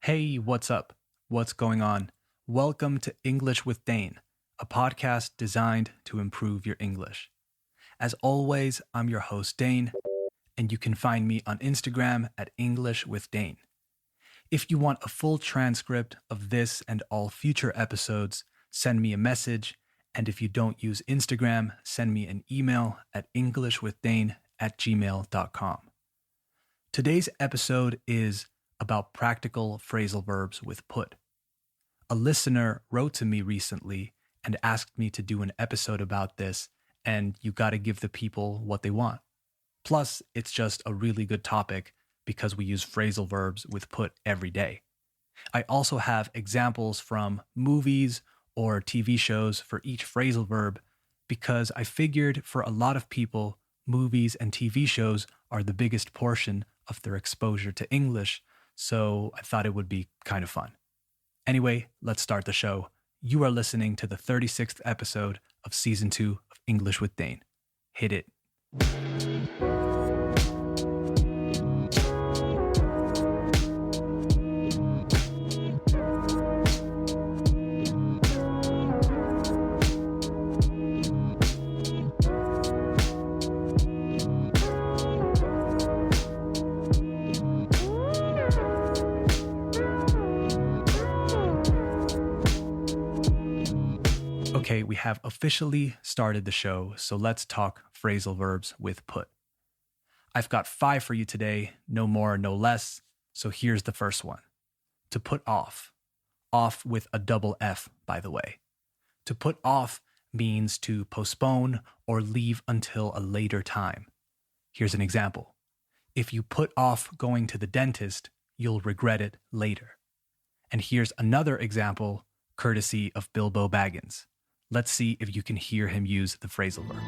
Hey, what's up? What's going on? Welcome to English with Dane, a podcast designed to improve your English. As always, I'm your host, Dane, and you can find me on Instagram at English with Dane. If you want a full transcript of this and all future episodes, send me a message, and if you don't use Instagram, send me an email at englishwithdane@gmail.com. Today's episode is about practical phrasal verbs with put. A listener wrote to me recently and asked me to do an episode about this, and you gotta give the people what they want. Plus, it's just a really good topic because we use phrasal verbs with put every day. I also have examples from movies or TV shows for each phrasal verb because I figured for a lot of people, movies and TV shows are the biggest portion of their exposure to English, so I thought it would be kind of fun. Anyway, let's start the show. You are listening to the 36th episode of Season 2 of English with Dane. Hit it. Okay, we have officially started the show, so let's talk phrasal verbs with put. I've got 5 for you today, no more, no less. So here's the first one. To put off. Off with a double F, by the way. To put off means to postpone or leave until a later time. Here's an example. If you put off going to the dentist, you'll regret it later. And here's another example, courtesy of Bilbo Baggins. Let's see if you can hear him use the phrasal verb.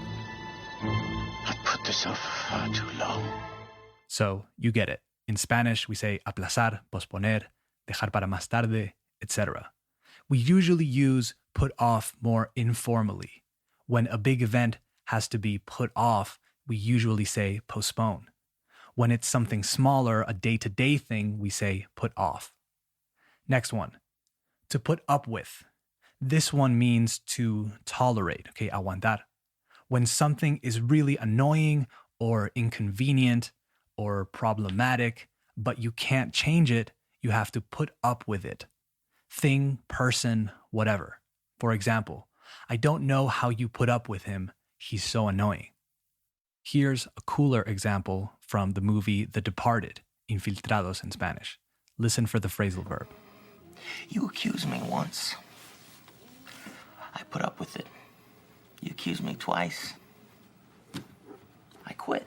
I put this off for far too long. So, you get it. In Spanish, we say aplazar, posponer, dejar para más tarde, etc. We usually use put off more informally. When a big event has to be put off, we usually say postpone. When it's something smaller, a day-to-day thing, we say put off. Next one. To put up with. This one means to tolerate, okay, aguantar. When something is really annoying or inconvenient or problematic, but you can't change it, you have to put up with it. Thing, person, whatever. For example, I don't know how you put up with him. He's so annoying. Here's a cooler example from the movie The Departed, Infiltrados in Spanish. Listen for the phrasal verb. You accused me once. I put up with it. You accused me twice. I quit.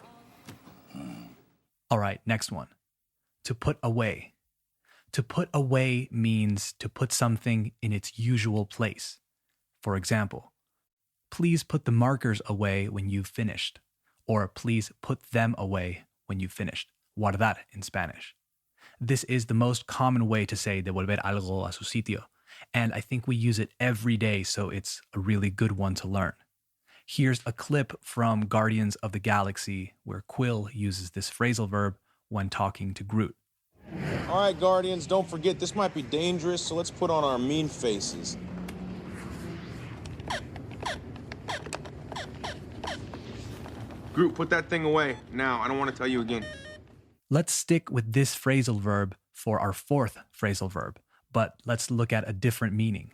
All right, next one. To put away. To put away means to put something in its usual place. For example, please put the markers away when you've finished. Or please put them away when you've finished. Guardar in Spanish. This is the most common way to say devolver algo a su sitio. And I think we use it every day, so it's a really good one to learn. Here's a clip from Guardians of the Galaxy where Quill uses this phrasal verb when talking to Groot. All right, Guardians, don't forget this might be dangerous, so let's put on our mean faces. Groot, put that thing away. Now, I don't want to tell you again. Let's stick with this phrasal verb for our 4th phrasal verb, but let's look at a different meaning.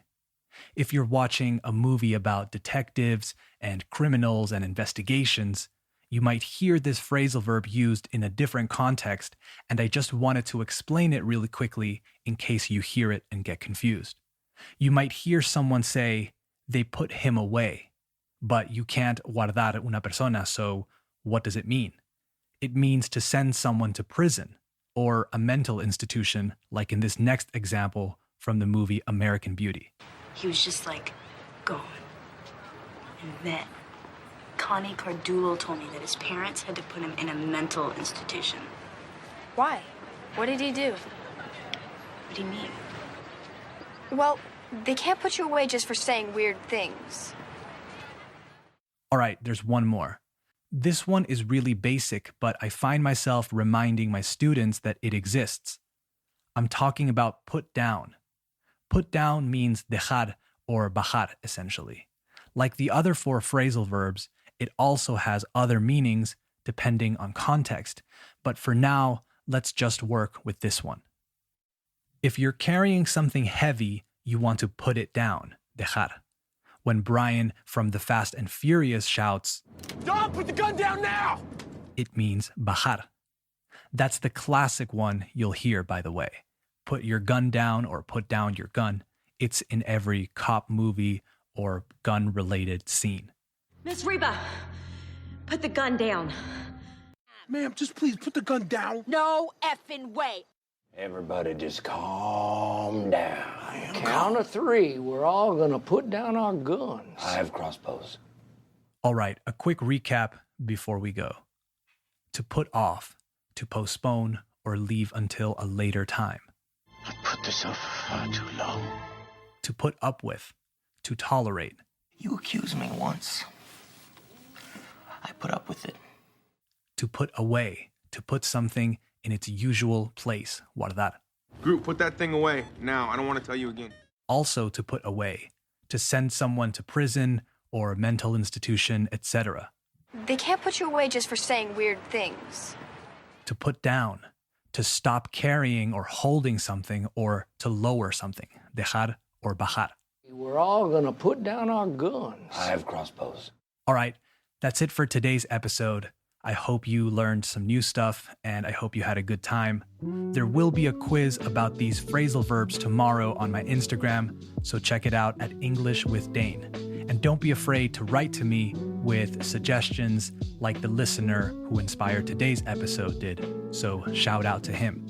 If you're watching a movie about detectives and criminals and investigations, you might hear this phrasal verb used in a different context, and I just wanted to explain it really quickly in case you hear it and get confused. You might hear someone say, they put him away, but you can't guardar una persona, so what does it mean? It means to send someone to prison or a mental institution, like in this next example from the movie American Beauty. He was just like, gone. And then Connie Cardulo told me that his parents had to put him in a mental institution. Why? What did he do? What do you mean? Well, they can't put you away just for saying weird things. All right, there's one more. This one is really basic, but I find myself reminding my students that it exists. I'm talking about put down. Put down means dejar or bajar, essentially. Like the other 4 phrasal verbs, it also has other meanings depending on context. But for now, let's just work with this one. If you're carrying something heavy, you want to put it down, dejar. When Brian from The Fast and Furious shouts, Dom, put the gun down now! it means bajar. That's the classic one you'll hear, by the way. Put your gun down or put down your gun. It's in every cop movie or gun-related scene. Miss Reba, put the gun down. Ma'am, just please put the gun down. No effing way. Everybody just calm down. Count of 3, we're all gonna put down our guns. I have crossbows. All right, a quick recap before we go. To put off, to postpone, or leave until a later time. I put this off far too long. To put up with, to tolerate. You accused me once. I put up with it. To put away, to put something in its usual place, guardar. Group, put that thing away. Now, I don't want to tell you again. Also to put away, to send someone to prison or a mental institution, etc. They can't put you away just for saying weird things. To put down, to stop carrying or holding something or to lower something, dejar or bajar. We're all gonna put down our guns. I have crossbows. All right, that's it for today's episode. I hope you learned some new stuff and I hope you had a good time. There will be a quiz about these phrasal verbs tomorrow on my Instagram, so check it out at English with Dane. And don't be afraid to write to me with suggestions like the listener who inspired today's episode did, so shout out to him.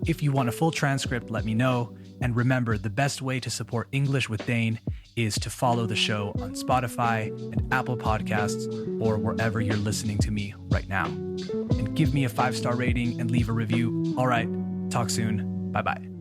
If you want a full transcript, let me know. And remember, the best way to support English with Dane is to follow the show on Spotify and Apple Podcasts or wherever you're listening to me right now. And give me a 5-star rating and leave a review. All right, talk soon. Bye-bye.